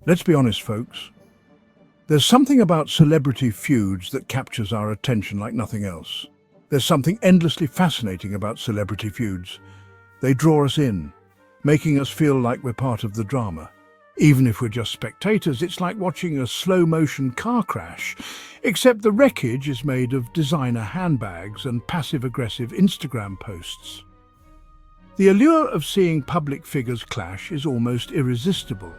Let's be honest, folks. There's something about celebrity feuds that captures our attention like nothing else. There's something endlessly fascinating about celebrity feuds. They draw us in, making us feel like we're part of the drama. Even if we're just spectators, it's like watching a slow-motion car crash, except the wreckage is made of designer handbags and passive-aggressive Instagram posts. The allure of seeing public figures clash is almost irresistible.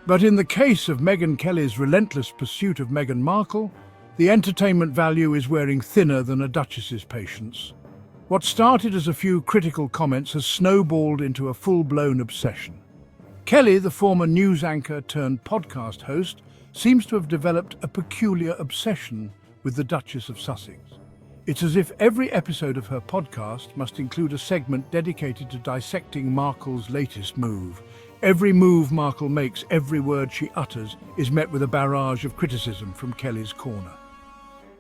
But in the case of Megyn Kelly's relentless pursuit of Meghan Markle, the entertainment value is wearing thinner than a duchess's patience. What started as a few critical comments has snowballed into a full-blown obsession. Kelly, the former news anchor turned podcast host, seems to have developed a peculiar obsession with the Duchess of Sussex. It's as if every episode of her podcast must include a segment dedicated to dissecting Markle's latest move. Every move Markle makes, every word she utters, is met with a barrage of criticism from Kelly's corner.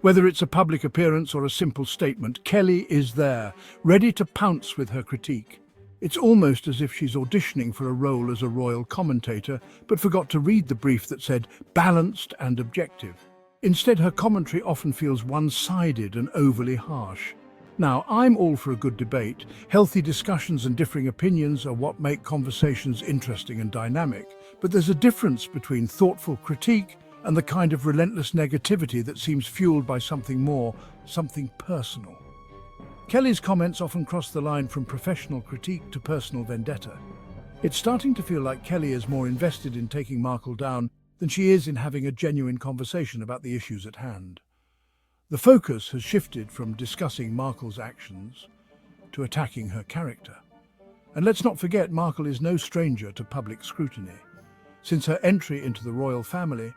Whether it's a public appearance or a simple statement, Kelly is there, ready to pounce with her critique. It's almost as if she's auditioning for a role as a royal commentator, but forgot to read the brief that said balanced and objective. Instead, her commentary often feels one-sided and overly harsh. Now, I'm all for a good debate. Healthy discussions and differing opinions are what make conversations interesting and dynamic. But there's a difference between thoughtful critique and the kind of relentless negativity that seems fueled by something more, something personal. Kelly's comments often cross the line from professional critique to personal vendetta. It's starting to feel like Kelly is more invested in taking Markle down than she is in having a genuine conversation about the issues at hand. The focus has shifted from discussing Markle's actions to attacking her character. And let's not forget, Markle is no stranger to public scrutiny. Since her entry into the royal family,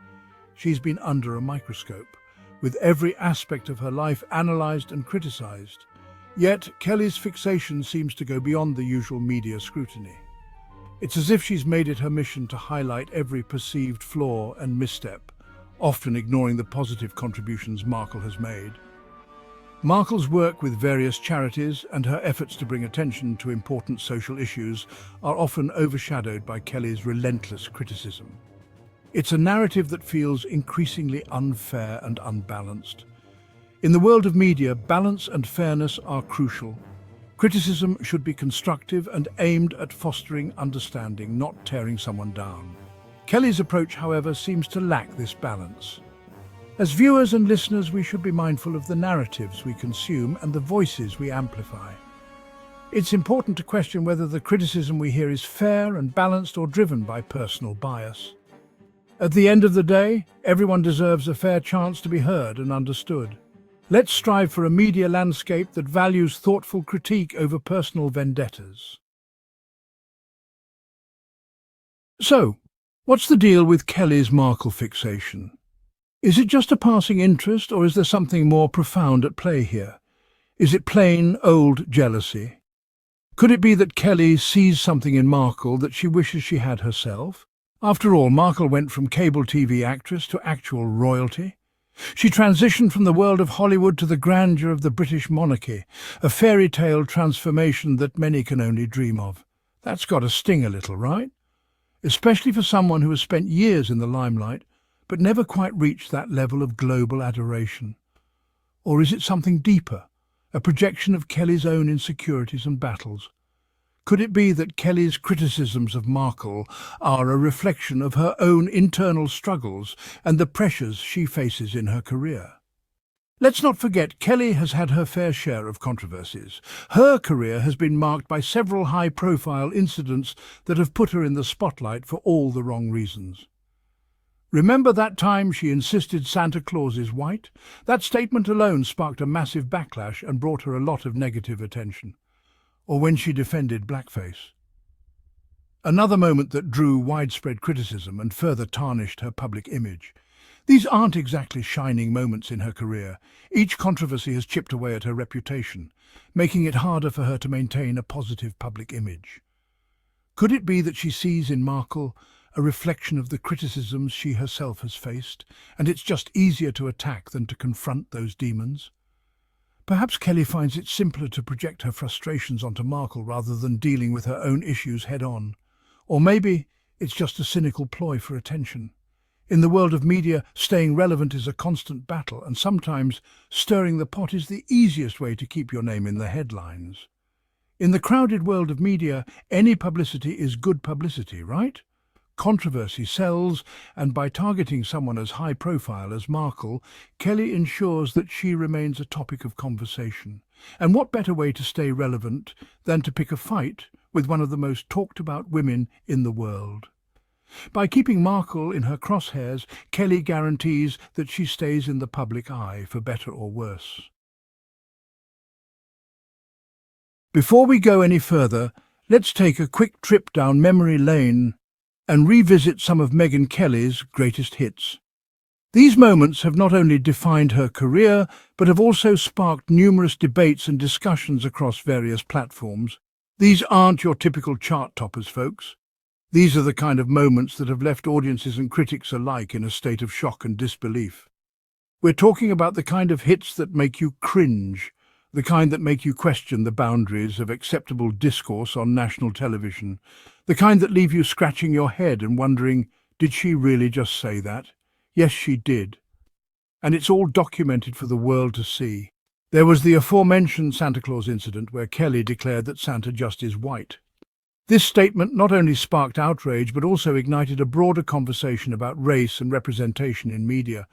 she's been under a microscope, with every aspect of her life analysed and criticised. Yet, Kelly's fixation seems to go beyond the usual media scrutiny. It's as if she's made it her mission to highlight every perceived flaw and misstep, often ignoring the positive contributions Markle has made. Markle's work with various charities and her efforts to bring attention to important social issues are often overshadowed by Kelly's relentless criticism. It's a narrative that feels increasingly unfair and unbalanced. In the world of media, balance and fairness are crucial. Criticism should be constructive and aimed at fostering understanding, not tearing someone down. Kelly's approach, however, seems to lack this balance. As viewers and listeners, we should be mindful of the narratives we consume and the voices we amplify. It's important to question whether the criticism we hear is fair and balanced or driven by personal bias. At the end of the day, everyone deserves a fair chance to be heard and understood. Let's strive for a media landscape that values thoughtful critique over personal vendettas. So, what's the deal with Kelly's Markle fixation? Is it just a passing interest, or is there something more profound at play here? Is it plain, old jealousy? Could it be that Kelly sees something in Markle that she wishes she had herself? After all, Markle went from cable TV actress to actual royalty. She transitioned from the world of Hollywood to the grandeur of the British monarchy, a fairy tale transformation that many can only dream of. That's got to sting a little, right? Especially for someone who has spent years in the limelight, but never quite reached that level of global adoration. Or is it something deeper, a projection of Kelly's own insecurities and battles? Could it be that Kelly's criticisms of Markle are a reflection of her own internal struggles and the pressures she faces in her career? Let's not forget, Kelly has had her fair share of controversies. Her career has been marked by several high-profile incidents that have put her in the spotlight for all the wrong reasons. Remember that time she insisted Santa Claus is white? That statement alone sparked a massive backlash and brought her a lot of negative attention. Or when she defended blackface. Another moment that drew widespread criticism and further tarnished her public image. These aren't exactly shining moments in her career. Each controversy has chipped away at her reputation, making it harder for her to maintain a positive public image. Could it be that she sees in Markle a reflection of the criticisms she herself has faced, and it's just easier to attack than to confront those demons? Perhaps Kelly finds it simpler to project her frustrations onto Markle rather than dealing with her own issues head-on. Or maybe It's just a cynical ploy for attention. In the world of media, staying relevant is a constant battle, and sometimes stirring the pot is the easiest way to keep your name in the headlines. In the crowded world of media, any publicity is good publicity, right? Controversy sells, and by targeting someone as high profile as Markle, Kelly ensures that she remains a topic of conversation. And what better way to stay relevant than to pick a fight with one of the most talked about women in the world? By keeping Markle in her crosshairs, Kelly guarantees that she stays in the public eye, for better or worse. Before we go any further, let's take a quick trip down memory lane and revisit some of Megyn Kelly's greatest hits. These moments have not only defined her career, but have also sparked numerous debates and discussions across various platforms. These aren't your typical chart toppers, folks. These are the kind of moments that have left audiences and critics alike in a state of shock and disbelief. We're talking about the kind of hits that make you cringe, the kind that make you question the boundaries of acceptable discourse on national television, the kind that leave you scratching your head and wondering, did she really just say that? Yes, she did. And it's all documented for the world to see. There was the aforementioned Santa Claus incident where Kelly declared that Santa just is white. This statement not only sparked outrage but also ignited a broader conversation about race and representation in media.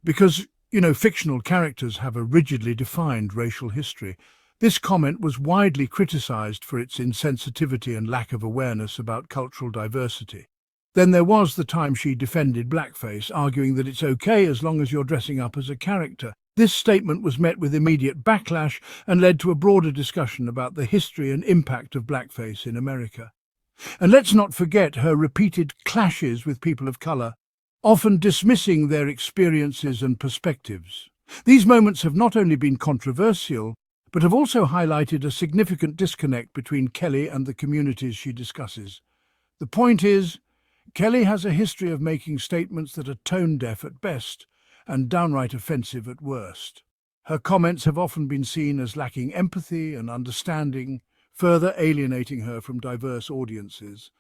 Because, fictional characters have a rigidly defined racial history. This comment was widely criticized for its insensitivity and lack of awareness about cultural diversity. Then there was the time she defended blackface, arguing that it's okay as long as you're dressing up as a character. This statement was met with immediate backlash and led to a broader discussion about the history and impact of blackface in America. And let's not forget her repeated clashes with people of color, often dismissing their experiences and perspectives. These moments have not only been controversial, but have also highlighted a significant disconnect between Kelly and the communities she discusses. The point is, Kelly has a history of making statements that are tone-deaf at best and downright offensive at worst. Her comments have often been seen as lacking empathy and understanding, further alienating her from diverse audiences.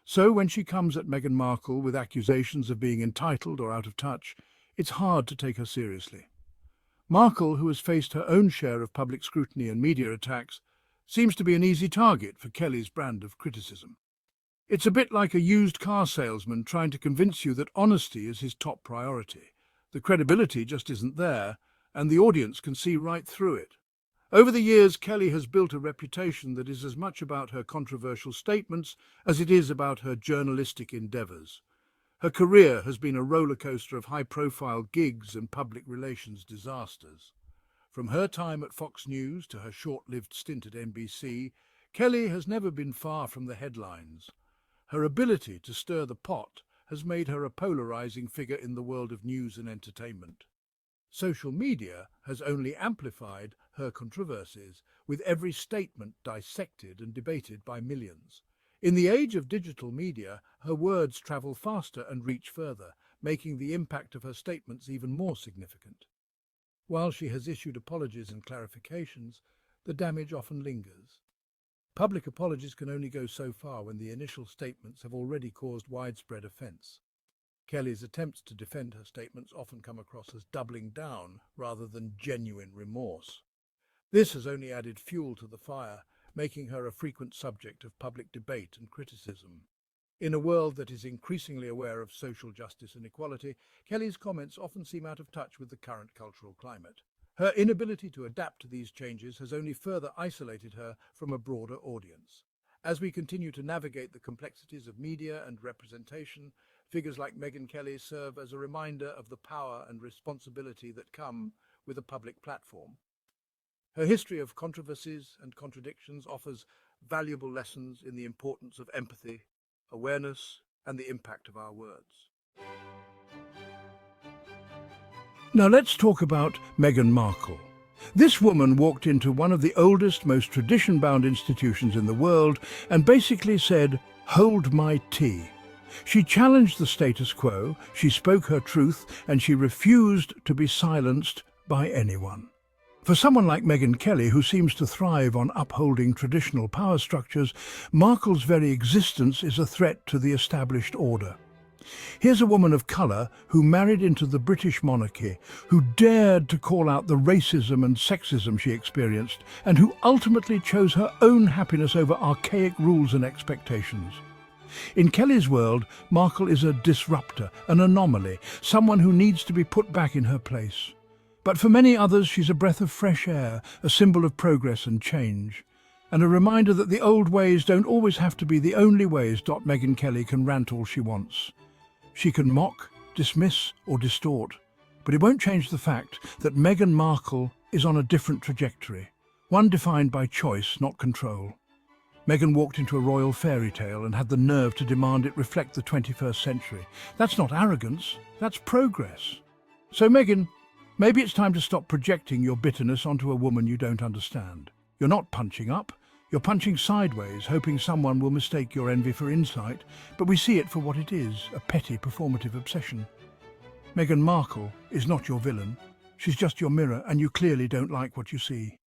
So when she comes at Meghan Markle with accusations of being entitled or out of touch, it's hard to take her seriously. Markle, who has faced her own share of public scrutiny and media attacks, seems to be an easy target for Kelly's brand of criticism. It's a bit like a used car salesman trying to convince you that honesty is his top priority. The credibility just isn't there, and the audience can see right through it. Over the years, Kelly has built a reputation that is as much about her controversial statements as it is about her journalistic endeavours. Her career has been a rollercoaster of high-profile gigs and public relations disasters. From her time at Fox News to her short-lived stint at NBC, Kelly has never been far from the headlines. Her ability to stir the pot has made her a polarizing figure in the world of news and entertainment. Social media has only amplified her controversies, with every statement dissected and debated by millions. In the age of digital media, her words travel faster and reach further, making the impact of her statements even more significant. While she has issued apologies and clarifications, the damage often lingers. Public apologies can only go so far when the initial statements have already caused widespread offence. Kelly's attempts to defend her statements often come across as doubling down rather than genuine remorse. This has only added fuel to the fire, making her a frequent subject of public debate and criticism. In a world that is increasingly aware of social justice and equality, Kelly's comments often seem out of touch with the current cultural climate. Her inability to adapt to these changes has only further isolated her from a broader audience. As we continue to navigate the complexities of media and representation, figures like Megyn Kelly serve as a reminder of the power and responsibility that come with a public platform. Her history of controversies and contradictions offers valuable lessons in the importance of empathy, awareness, and the impact of our words. Now let's talk about Meghan Markle. This woman walked into one of the oldest, most tradition-bound institutions in the world and basically said, "Hold my tea." She challenged the status quo, she spoke her truth, and she refused to be silenced by anyone. For someone like Megyn Kelly, who seems to thrive on upholding traditional power structures, Markle's very existence is a threat to the established order. Here's a woman of colour who married into the British monarchy, who dared to call out the racism and sexism she experienced, and who ultimately chose her own happiness over archaic rules and expectations. In Kelly's world, Markle is a disruptor, an anomaly, someone who needs to be put back in her place. But for many others, she's a breath of fresh air, a symbol of progress and change, and a reminder that the old ways don't always have to be the only ways. Megyn Kelly can rant all she wants. She can mock, dismiss or distort, but it won't change the fact that Meghan Markle is on a different trajectory, one defined by choice, not control. Meghan walked into a royal fairy tale and had the nerve to demand it reflect the 21st century. That's not arrogance, that's progress. So Megyn, maybe it's time to stop projecting your bitterness onto a woman you don't understand. You're not punching up, you're punching sideways, hoping someone will mistake your envy for insight, but we see it for what it is, a petty performative obsession. Meghan Markle is not your villain. She's just your mirror, and you clearly don't like what you see.